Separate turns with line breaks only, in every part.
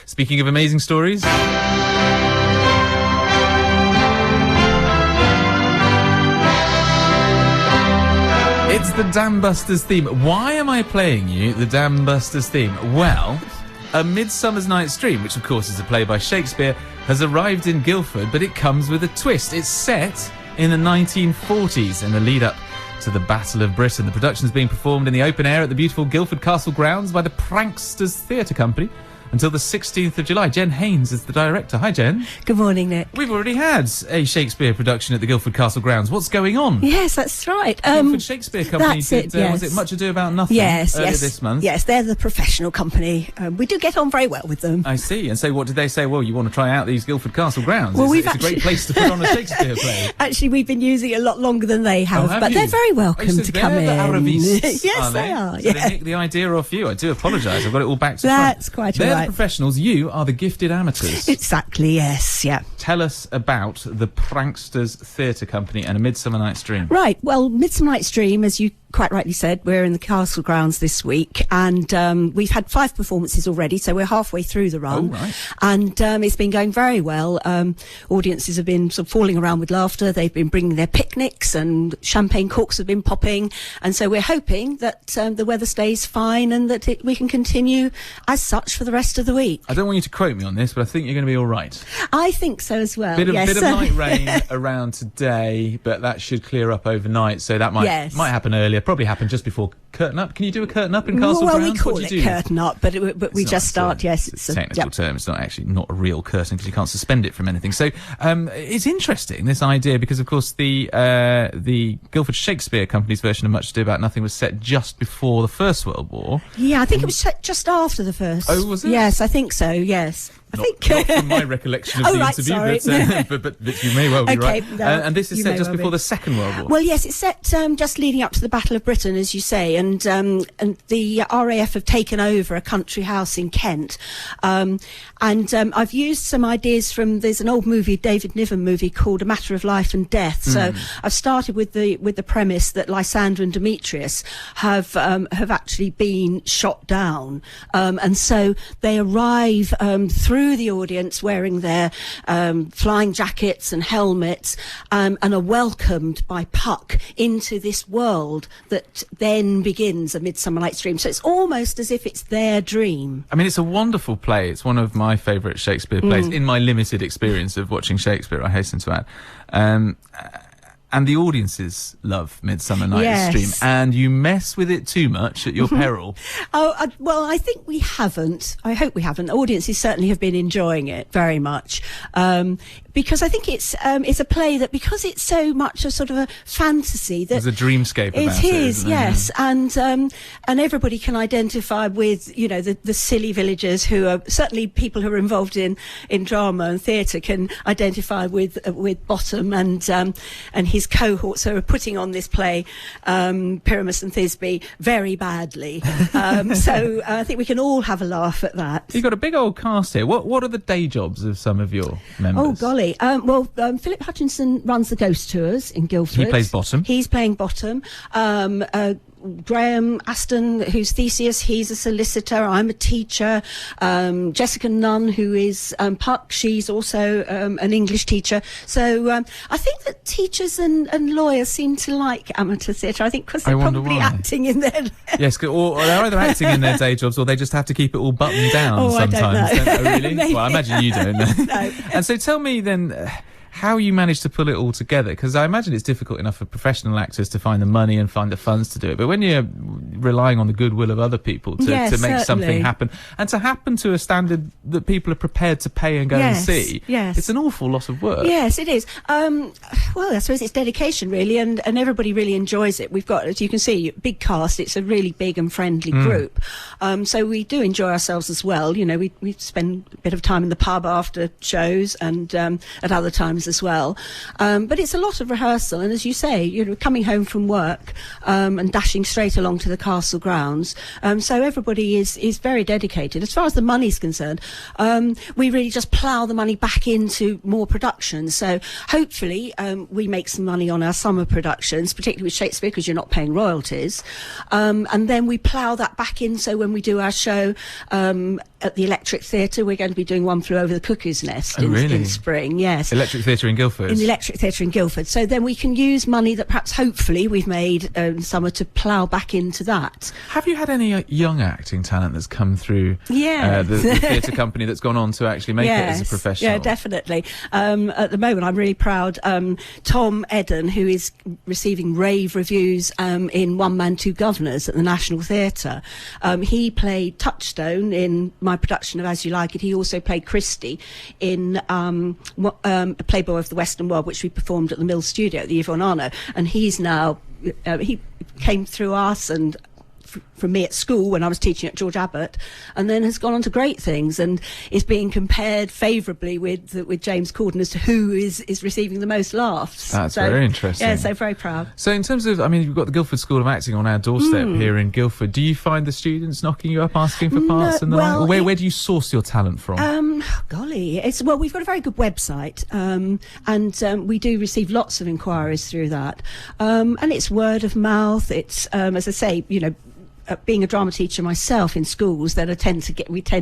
Speaking of amazing stories, it's the Dam Busters theme. Why am I playing you the Dam Busters theme? Well, A Midsummer Night's Dream, which of course is a play by Shakespeare, has arrived in Guildford, but it comes with a twist. It's set in the 1940s in the lead-up to the Battle of Britain. The production is being performed in the open air at the beautiful Guildford Castle grounds by the Pranksters Theatre Company until the 16th of July. Jen Haynes is the director. Hi, Jen.
Good morning, Nick.
We've already had a Shakespeare production at the Guildford Castle grounds. What's going on?
Yes, that's right.
Guildford Shakespeare Company
that's
did,
it, yes.
was it Much Ado About Nothing earlier this month?
Yes, they're the professional company. We do get on very well with them.
I see. And so what did they say? Well, you want to try out these Guildford Castle grounds?
Well,
it's a great place to put on a Shakespeare play.
Actually, we've been using it a lot longer than they have, but they're very welcome to come in.
The Arabists,
yes, they are.
So they nicked the idea off you. I do apologise. I've got it all back to front.
That's quite
all right. They're the professionals. You are the gifted amateurs.
Exactly, yes, yeah.
Tell us about the Pranksters Theatre Company and A Midsummer Night's Dream.
Right, well, Midsummer Night's Dream, as you quite rightly said, we're in the Castle grounds this week, and we've had 5 performances already, so we're halfway through the run.
Oh, right.
And it's been going very well. Audiences have been sort of falling around with laughter. They've been bringing their picnics, and champagne corks have been popping, and so we're hoping that the weather stays fine and that we can continue as such for the rest of the week.
I don't want you to quote me on this, but I think you're going to be all right.
I think so as well.
Bit of light rain around today, but that should clear up overnight, so that might happen earlier. Probably happen just before curtain up. Can you do a curtain up in Castle grounds?
Well, we call it curtain up, but we just start. Yes,
it's a technical term. It's not a real curtain because you can't suspend it from anything. So it's interesting, this idea, because of course the Guildford Shakespeare Company's version of Much Ado About Nothing was set just before the First World War. Yeah,
I think it was set just after the first.
Oh, was it?
Yes, I think so. Yes.
Not from my recollection of the interview, but you may well be right. And this is set just before the Second World War.
Well, yes, it's set just leading up to the Battle of Britain, as you say, and the RAF have taken over a country house in Kent, and I've used some ideas from, there's an old movie, David Niven movie, called A Matter of Life and Death. So I've started with the premise that Lysander and Demetrius have actually been shot down, and so they arrive through the audience wearing their flying jackets and helmets, and are welcomed by Puck into this world that then begins A Midsummer Night's Dream. So it's almost as if it's their dream. I
mean, it's a wonderful play. It's one of my favourite Shakespeare plays in my limited experience of watching Shakespeare, I hasten to add. And the audiences love Midsummer Night's Dream, and you mess with it too much at your peril.
Well, I think we haven't. I hope we haven't. Audiences certainly have been enjoying it very much, because I think it's a play that, because it's so much a sort of a fantasy, that
there's a dreamscape about it.
It is, yes, and everybody can identify with, you know, the silly villagers who are certainly people who are involved in drama and theatre can identify with Bottom and his cohorts who are putting on this play, Pyramus and Thisbe, very badly. So I think we can all have a laugh at that.
You've got a big old cast here. What are the day jobs of some of your members?
Oh, golly. Philip Hutchinson runs the Ghost Tours in Guildford.
He plays Bottom.
He's playing Bottom. Graham Aston, who's Theseus, he's a solicitor. I'm a teacher. Jessica Nunn, who is Puck, she's also an English teacher. So I think that teachers and lawyers seem to like amateur theatre, I think, because they're probably acting in their...
Yes, or they're either acting in their day jobs, or they just have to keep it all buttoned down sometimes.
I don't know.
Oh, really? Well, I imagine you don't.
No.
And so tell me then... how you manage to pull it all together, because I imagine it's difficult enough for professional actors to find the money and find the funds to do it, but when you're relying on the goodwill of other people to make something happen, and to happen to a standard that people are prepared to pay and go and see, it's an awful lot of work.
Yes, it is. Well, I suppose it's dedication, really, and everybody really enjoys it. We've got, as you can see, big cast. It's a really big and friendly group, so we do enjoy ourselves as well. You know, we spend a bit of time in the pub after shows and at other times as well, but it's a lot of rehearsal, and as you say, you know, coming home from work and dashing straight along to the castle grounds, so everybody is very dedicated. As far as the money's concerned, we really just plough the money back into more productions, so hopefully we make some money on our summer productions, particularly with Shakespeare, because you're not paying royalties, and then we plough that back in, so when we do our show at the Electric Theatre. We're going to be doing One Flew Over the Cuckoo's Nest in spring, yes.
Electric Theatre in Guildford?
In the Electric Theatre in Guildford. So then we can use money that perhaps, hopefully, we've made summer to plough back into that.
Have you had any young acting talent that's come through the theatre company that's gone on to actually make it as a professional?
Yeah, definitely. At the moment, I'm really proud. Tom Eden, who is receiving rave reviews in One Man, Two Governors at the National Theatre, he played Touchstone in my production of As You Like It. He also played Christie in Playboy of the Western World, which we performed at the Mill Studio at the Yvonne Arnaud. And he's now, he came through us and from me at school when I was teaching at George Abbott, and then has gone on to great things and is being compared favourably with James Corden as to who is receiving the most laughs.
That's very interesting.
Yeah, so very proud.
So in terms of, I mean, you've got the Guildford School of Acting on our doorstep here in Guildford. Do you find the students knocking you up asking for parts and the like? Or where do you source your talent from?
Golly, we've got a very good website, and we do receive lots of inquiries through that, and it's word of mouth. It's as I say, being a drama teacher myself in schools, we tend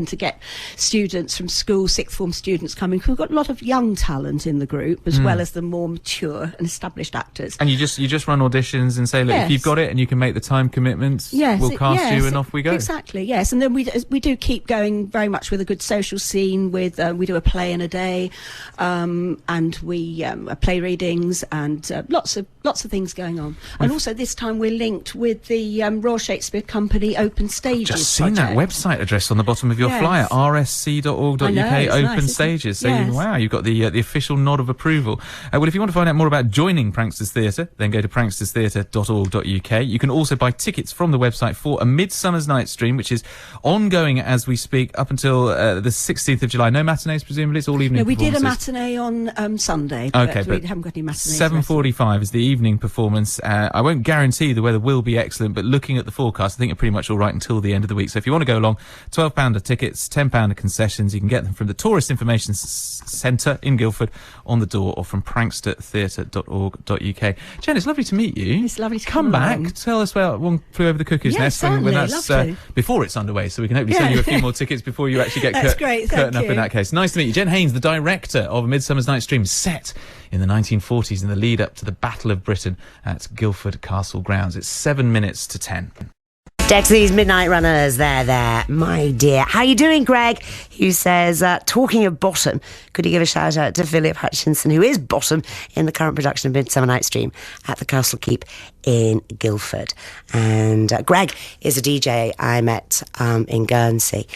to get students from school, sixth form students coming. We've got a lot of young talent in the group, as well as the more mature and established actors.
And you just run auditions and say, look, if you've got it and you can make the time commitments, we'll cast you and off we go.
Exactly, yes. And then we do keep going very much with a good social scene. We do a play in a day, and we play readings and lots of things going on. And also this time we're linked with the Royal Shakespeare Company Open Stages.
I've just seen that website address on the bottom of your flyer, rsc.org.uk, Open
nice,
Stages. So wow, you've got the official nod of approval. Well, if you want to find out more about joining Pranksters Theatre, then go to pranksterstheatre.org.uk. You can also buy tickets from the website for a Midsummer's Night Stream, which is ongoing as we speak up until the 16th of July. No matinees, presumably? It's all evening
No, we did a
performances.
matinee on Sunday,
okay,
but we haven't got any matinees.
7:45 is the evening performance. I won't guarantee the weather will be excellent, but looking at the forecast, I think you're pretty much all right until the end of the week. So if you want to go along, £12 of tickets, £10 of concessions. You can get them from the Tourist Information Centre in Guildford on the door, or from prankstertheatre.org.uk. Jen, it's lovely to meet you.
It's lovely to
come back.
along.
Tell us about One Flew Over the Cuckoo's Nest when that's before it's underway, so we can hopefully sell you a few more tickets before you actually get curtain up in that case. Nice to meet you. Jen Haynes, the director of A Midsummer's Night Stream, set in the 1940s in the lead up to the Battle of Britain at Guildford Castle grounds. It's 7 minutes to 10.
Dexy's Midnight Runners, there, my dear. How you doing, Greg? Who says, talking of bottom, could you give a shout out to Philip Hutchinson, who is bottom in the current production of Midsummer Night's Dream at the Castle Keep in Guildford. And Greg is a DJ I met in Guernsey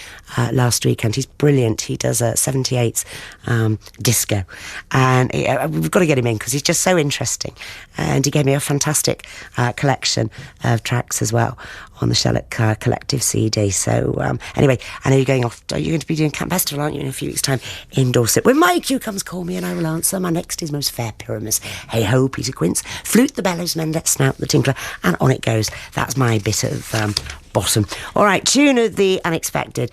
last weekend. He's brilliant. He does a 78s disco. And we've got to get him in because he's just so interesting. And he gave me a fantastic collection of tracks as well on the Sherlock Collective CD. So anyway, I know you're going off. You're going to be doing Camp Festival, aren't you, in a few weeks' time in Dorset? When my cue comes, call me and I will answer. My next is Most Fair Pyramus. Hey ho, Peter Quince. Flute the bellows, men let snout the tinkler, and on it goes. That's my bit of bottom. All right, tune of the unexpected.